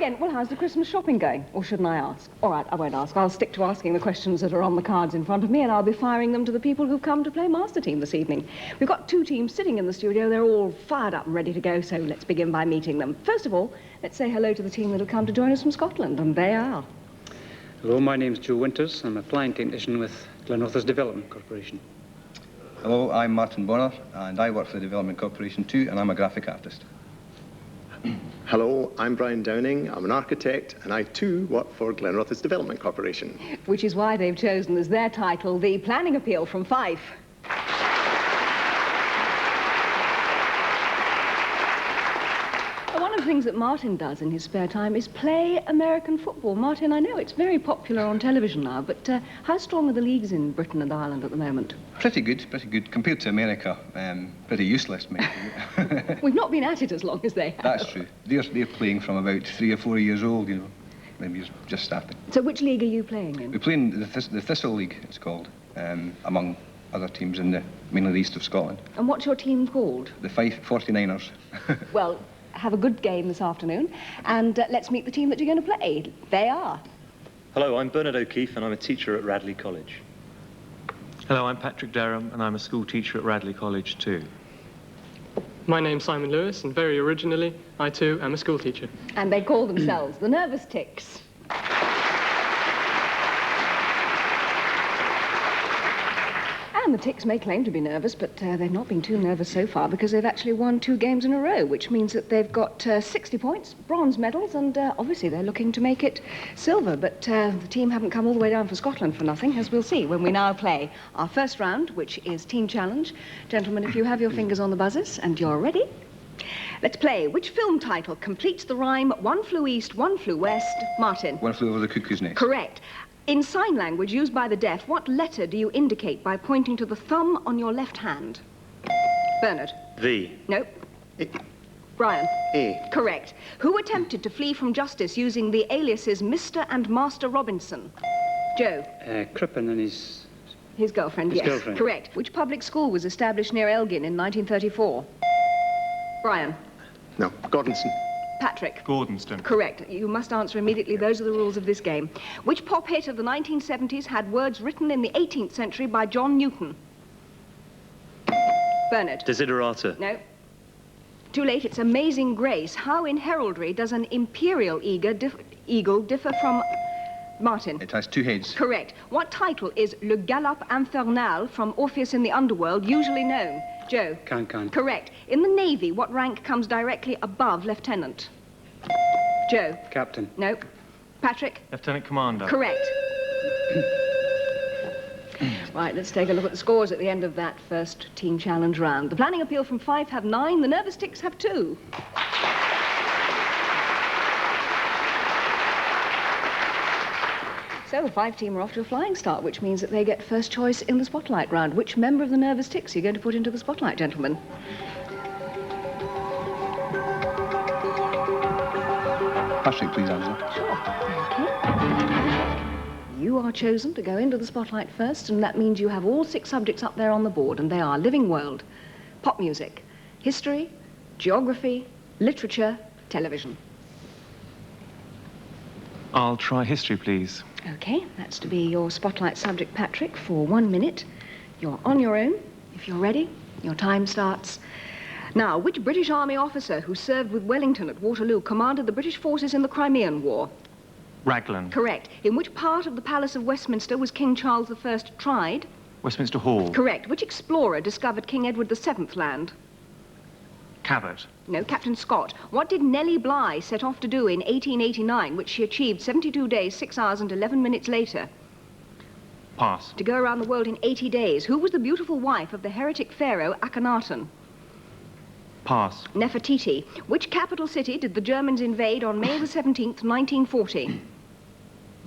again. Well, how's the Christmas shopping going? Or shouldn't I ask? All right, I won't ask. I'll stick to asking the questions that are on the cards in front of me, and I'll be firing them to the people who've come to play Masterteam this evening. We've got two teams sitting in the studio. They're all fired up and ready to go, so let's begin by meeting them. First of all, let's say hello to the team that have come to join us from Scotland, and they are... Hello, my name's Joe Winters. I'm a flying technician with Glenrothes Development Corporation. Hello, I'm Martin Bonner, and I work for the Development Corporation too, and I'm a graphic artist. Hello, I'm Brian Downing. I'm an architect, and I too work for Glenrothes Development Corporation. Which is why they've chosen as their title the Planning Appeal from Fife. One of the things that Martin does in his spare time is play American football. Martin, I know it's very popular on television now, but how strong are the leagues in Britain and Ireland at the moment? Pretty good, pretty good. Compared to America, pretty useless, maybe. We've not been at it as long as they have. That's true. They're playing from about 3 or 4 years old, you know. Maybe just starting. So which league are you playing in? We play in the Thistle League, it's called, among other teams in mainly the east of Scotland. And what's your team called? The Fife 49ers. Well, have a good game this afternoon, and let's meet the team that you're going to play. They are... Hello, I'm Bernard O'Keefe, and I'm a teacher at Radley College. Hello, I'm Patrick Derham, and I'm a school teacher at Radley College too. My name's Simon Lewis, and very originally, I too am a school teacher. And they call themselves the Nervous Ticks. And the Ticks may claim to be nervous, but they've not been too nervous so far because they've actually won 2 games in a row, which means that they've got 60 points, bronze medals, and obviously they're looking to make it silver. But the team haven't come all the way down from Scotland for nothing, as we'll see when we now play our first round, which is Team Challenge. Gentlemen, if you have your fingers on the buzzers and you're ready, let's play. Which film title completes the rhyme, one flew east, one flew west? Martin. One Flew Over the Cuckoo's Nest. Correct. In sign language used by the deaf, what letter do you indicate by pointing to the thumb on your left hand? Bernard. V. Nope. A. Brian. A. Correct. Who attempted to flee from justice using the aliases Mr. and Master Robinson? Joe. Rippon and his Girlfriend, His yes. girlfriend. Correct. Which public school was established near Elgin in 1934? Brian. No, Gordonson. Patrick. Gordonston. Correct. You must answer immediately. Those are the rules of this game. Which pop hit of the 1970s had words written in the 18th century by John Newton? Bernard. Desiderata. No. Too late. It's Amazing Grace. How in heraldry does an imperial eagle differ from... Martin. It has 2 heads. Correct. What title is Le Galop Infernal from Orpheus in the Underworld usually known? Joe. Can. Correct. In the Navy, what rank comes directly above lieutenant? Joe. Captain. No. Patrick. Lieutenant Commander. Correct. Right, let's take a look at the scores at the end of that first team challenge round. The Planning Appeal from Fife have 9, the Nervous Ticks have 2. So the Fife team are off to a flying start, which means that they get first choice in the spotlight round. Which member of the Nervous Ticks are you going to put into the spotlight, gentlemen? Patrick, please answer. Sure. Okay. You are chosen to go into the spotlight first, and that means you have all 6 subjects up there on the board, and they are living world, pop music, history, geography, literature, television. I'll try history, please. Okay, that's to be your spotlight subject, Patrick, for 1 minute. You're on your own. If you're ready, your time starts. Now, which British Army officer who served with Wellington at Waterloo commanded the British forces in the Crimean War? Raglan. Correct. In which part of the Palace of Westminster was King Charles I tried? Westminster Hall. Correct. Which explorer discovered King Edward VII land? Cabot. No, Captain Scott. What did Nellie Bly set off to do in 1889, which she achieved 72 days, 6 hours and 11 minutes later? Pass. To go around the world in 80 days. Who was the beautiful wife of the heretic pharaoh Akhenaten? Pass. Nefertiti. Which capital city did the Germans invade on May the 17th, 1940?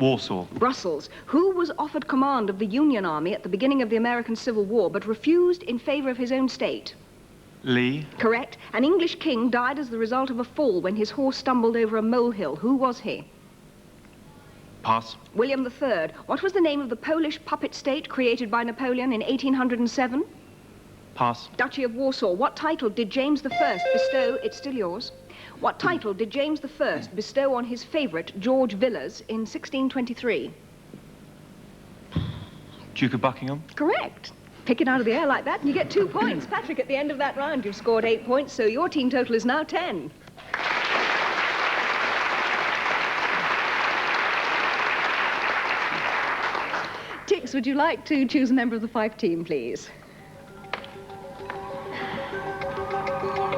Warsaw. Brussels. Who was offered command of the Union Army at the beginning of the American Civil War, but refused in favor of his own state? Lee. Correct. An English king died as the result of a fall when his horse stumbled over a molehill. Who was he? Pass. William III. What was the name of the Polish puppet state created by Napoleon in 1807? Pass. Duchy of Warsaw. What title did James I bestow, it's still yours, What title did James I bestow on his favourite, George Villiers, in 1623? Duke of Buckingham. Correct. Pick it out of the air like that and you get 2 points. Patrick, at the end of that round, you've scored 8 points, so your team total is now 10. Tix, would you like to choose a member of the Fife team, please?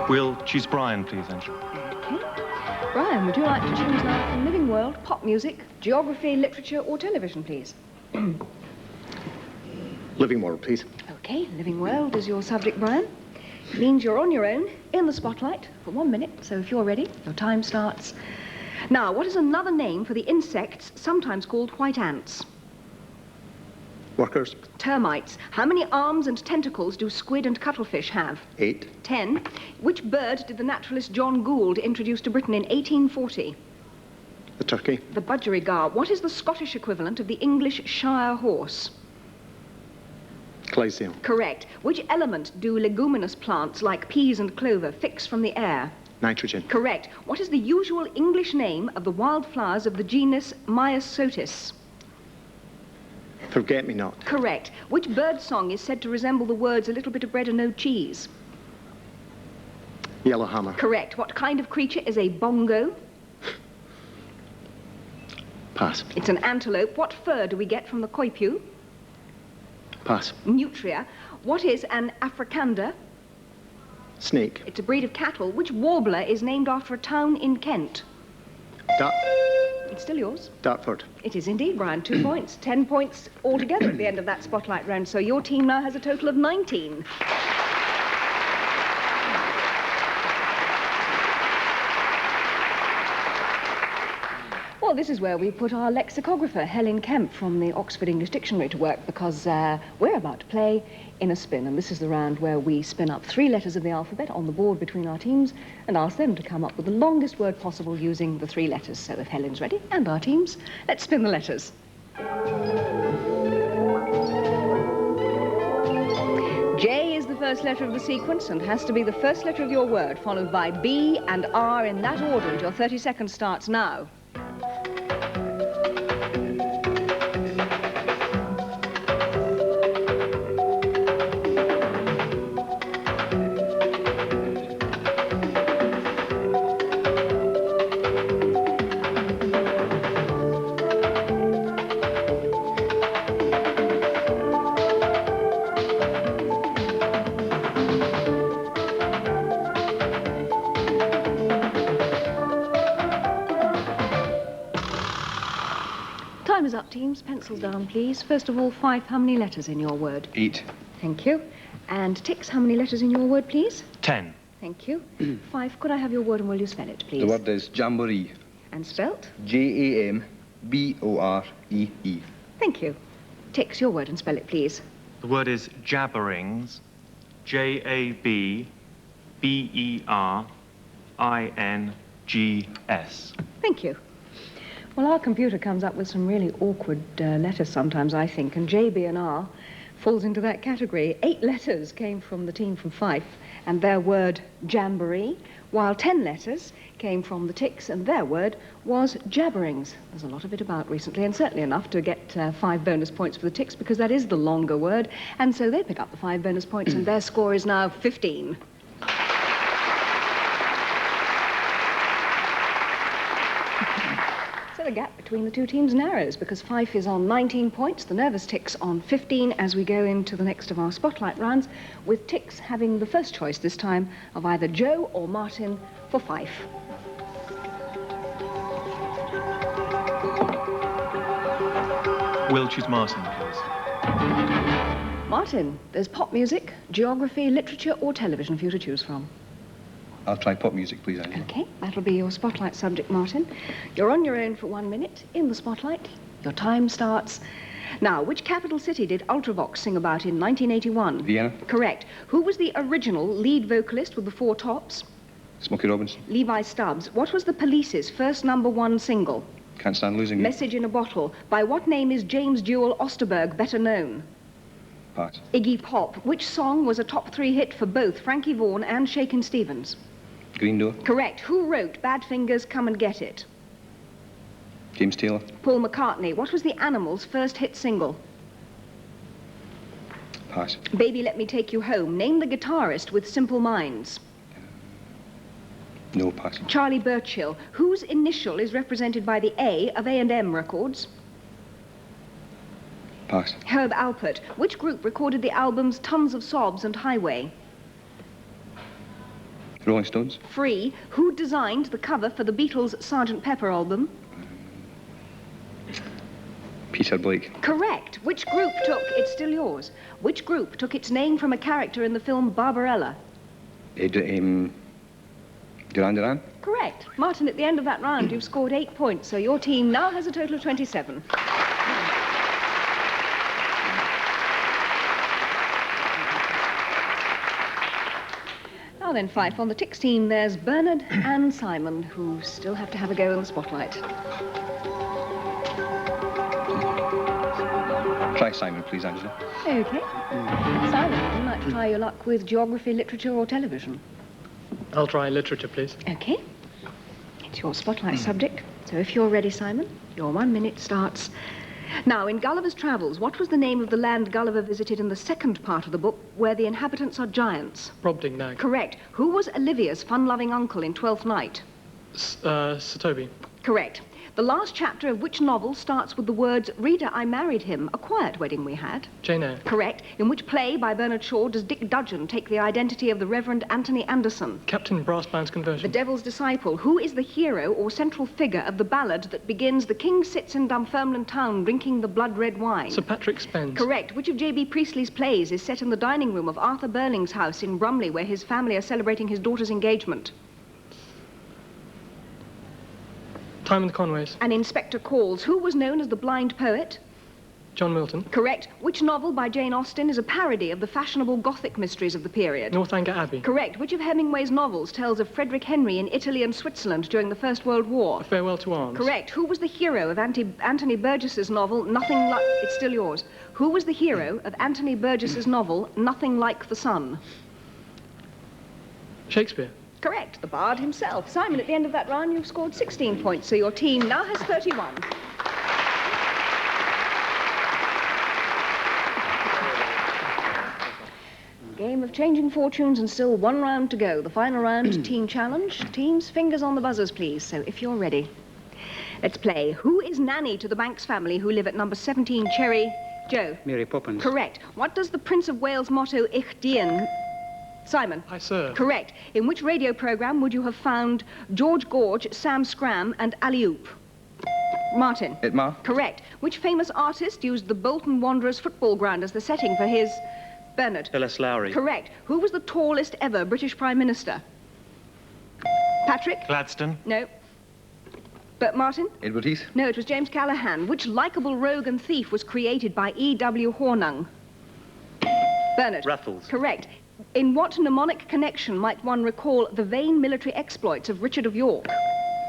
We'll choose Brian, please, Angela. Okay. Brian, would you like to choose now from living world, pop music, geography, literature, or television, please? Living world, please. Okay, living world is your subject, Brian. It means you're on your own in the spotlight for 1 minute, so if you're ready, your time starts. Now, what is another name for the insects sometimes called white ants? Workers. Termites. How many arms and tentacles do squid and cuttlefish have? 8. 10. Which bird did the naturalist John Gould introduce to Britain in 1840? The turkey. The budgerigar. What is the Scottish equivalent of the English shire horse? Clydesdale. Correct. Which element do leguminous plants like peas and clover fix from the air? Nitrogen. Correct. What is the usual English name of the wildflowers of the genus Myosotis? Forget-me-not. Correct. Which bird song is said to resemble the words "a little bit of bread and no cheese"? Yellowhammer. Correct. What kind of creature is a bongo? Pass. It's an antelope. What fur do we get from the coypu? Pass. Nutria. What is an africander? Snake. It's a breed of cattle. Which warbler is named after a town in Kent? It's still yours. Dartford. It is indeed, Brian. 2 points. 10 points altogether at the end of that spotlight round. So your team now has a total of 19. Well, this is where we put our lexicographer, Helen Kemp, from the Oxford English Dictionary to work, because we're about to play in a spin, and this is the round where we spin up 3 letters of the alphabet on the board between our teams and ask them to come up with the longest word possible using the 3 letters. So if Helen's ready, and our teams, let's spin the letters. J is the first letter of the sequence and has to be the first letter of your word, followed by B and R in that order, and your 30 seconds starts now. Time is up, teams. Pencils down, please. First of all, Fife, how many letters in your word? 8. Thank you. And Tix, how many letters in your word, please? 10. Thank you. Fife, could I have your word and will you spell it, please? The word is jamboree. And spelt? Jamboree. Thank you. Tix, your word and spell it, please. The word is jabberings. Jabberings. Thank you. Well, our computer comes up with some really awkward letters sometimes, I think, and J, B, and R falls into that category. 8 letters came from the team from Fife and their word jamboree, while 10 letters came from the Tix and their word was jabberings. There's a lot of it about recently, and certainly enough to get 5 bonus points for the Tix, because that is the longer word, and so they pick up the 5 bonus points and their score is now 15. The gap between the 2 teams narrows, because Fife is on 19 points, the nervous Tix on 15, as we go into the next of our spotlight rounds, with Tix having the first choice this time of either Joe or Martin for Fife. We'll choose Martin, please. Martin, there's pop music, geography, literature, or television for you to choose from. I'll try pop music, please, Angela. Okay, that'll be your spotlight subject, Martin. You're on your own for 1 minute in the spotlight. Your time starts now. Which capital city did Ultravox sing about in 1981? Vienna. Correct. Who was the original lead vocalist with the 4 Tops? Smokey Robinson. Levi Stubbs. What was the Police's first #1 single? Can't stand losing you. Message in a Bottle. By what name is James Jewel Osterberg better known? Pass. Iggy Pop. Which song was a top 3 hit for both Frankie Vaughan and Shakin' Stevens? Green Door. Correct. Who wrote Badfingers, Come and Get It? James Taylor. Paul McCartney. What was the Animals' first hit single? Pass. Baby, Let Me Take You Home. Name the guitarist with Simple Minds. No, pass. Charlie Burchill. Whose initial is represented by the A of A&M Records? Pass. Herb Alpert. Which group recorded the albums Tons of Sobs and Highway? Rolling Stones. Free. Who designed the cover for the Beatles' Sgt. Pepper album? Peter Blake. Correct. Which group took, it's still yours, which group took its name from a character in the film Barbarella? Duran Duran. Correct. Martin, at the end of that round, you've scored 8 points, so your team now has a total of 27. Now then, Fife, on the Ticks team, there's Bernard and Simon, who still have to have a go in the spotlight. Try Simon, please, Angela. Okay. Simon, would you like to try your luck with geography, literature, or television? I'll try literature, please. Okay. It's your spotlight subject. So if you're ready, Simon, your 1 minute starts. Now, in Gulliver's Travels, what was the name of the land Gulliver visited in the second part of the book, where the inhabitants are giants? Brobdingnag. Correct. Who was Olivia's fun-loving uncle in Twelfth Night? Satobi. Correct. The last chapter of which novel starts with the words, Reader, I married him, a quiet wedding we had? Jane Eyre. Correct. In which play by Bernard Shaw does Dick Dudgeon take the identity of the Reverend Anthony Anderson? Captain Brassband's The Conversion. Devil's Disciple. Who is the hero or central figure of the ballad that begins, The king sits in Dunfermline town drinking the blood-red wine? Sir Patrick Spens. Correct. Which of J.B. Priestley's plays is set in the dining room of Arthur Burling's house in Brumley, where his family are celebrating his daughter's engagement? Time and the Conways. An Inspector Calls. Who was known as the blind poet? John Milton. Correct. Which novel by Jane Austen is a parody of the fashionable Gothic mysteries of the period? Northanger Abbey. Correct. Which of Hemingway's novels tells of Frederick Henry in Italy and Switzerland during the First World War? A Farewell to Arms. Correct. Who was the hero of Anthony Burgess's novel, Nothing Like... It's still yours. Who was the hero of Anthony Burgess's novel, Nothing Like the Sun? Shakespeare. Correct. The Bard himself. Simon, at the end of that round, you've scored 16 points, so your team now has 31. Game of changing fortunes and still 1 round to go. The final round, team challenge. Teams, fingers on the buzzers, please. So if you're ready, let's play. Who is nanny to the Banks family who live at number 17 Cherry? Joe. Mary Poppins. Correct. What does the Prince of Wales motto Ich dien? Simon. I serve. Correct. In which radio programme would you have found George Gorge, Sam Scram, and Ali Oop? Martin. Itmar. Correct. Which famous artist used the Bolton Wanderers football ground as the setting for his... Bernard. L.S. Lowry. Correct. Who was the tallest ever British Prime Minister? Patrick? Gladstone. No. But Martin? Edward Heath. No, it was James Callaghan. Which likeable rogue and thief was created by E.W. Hornung? Bernard? Raffles. Correct. In what mnemonic connection might one recall the vain military exploits of Richard of York?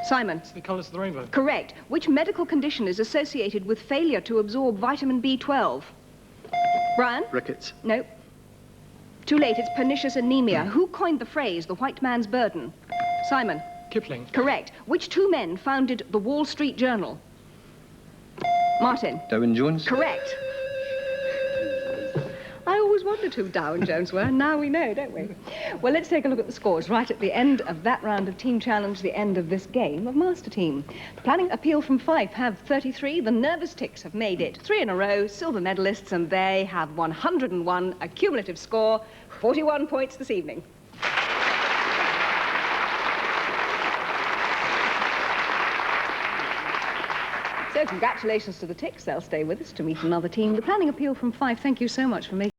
Simon? The Colours of the Rainbow. Correct. Which medical condition is associated with failure to absorb vitamin B12? Brian? Rickets. No. Too late, it's pernicious anemia. Who coined the phrase, the white man's burden? Simon? Kipling. Correct. Which 2 men founded the Wall Street Journal? Martin? Darwin Jones. Correct. I always wondered who Dow and Jones were, and now we know, don't we? Well, let's take a look at the scores right at the end of that round of Team Challenge, the end of this game of Masterteam. The Planning Appeal from Fife have 33. The Nervous Ticks have made it 3 in a row, silver medalists, and they have 101, a cumulative score, 41 points this evening. So congratulations to the Ticks. They'll stay with us to meet another team. The Planning Appeal from Fife, thank you so much for making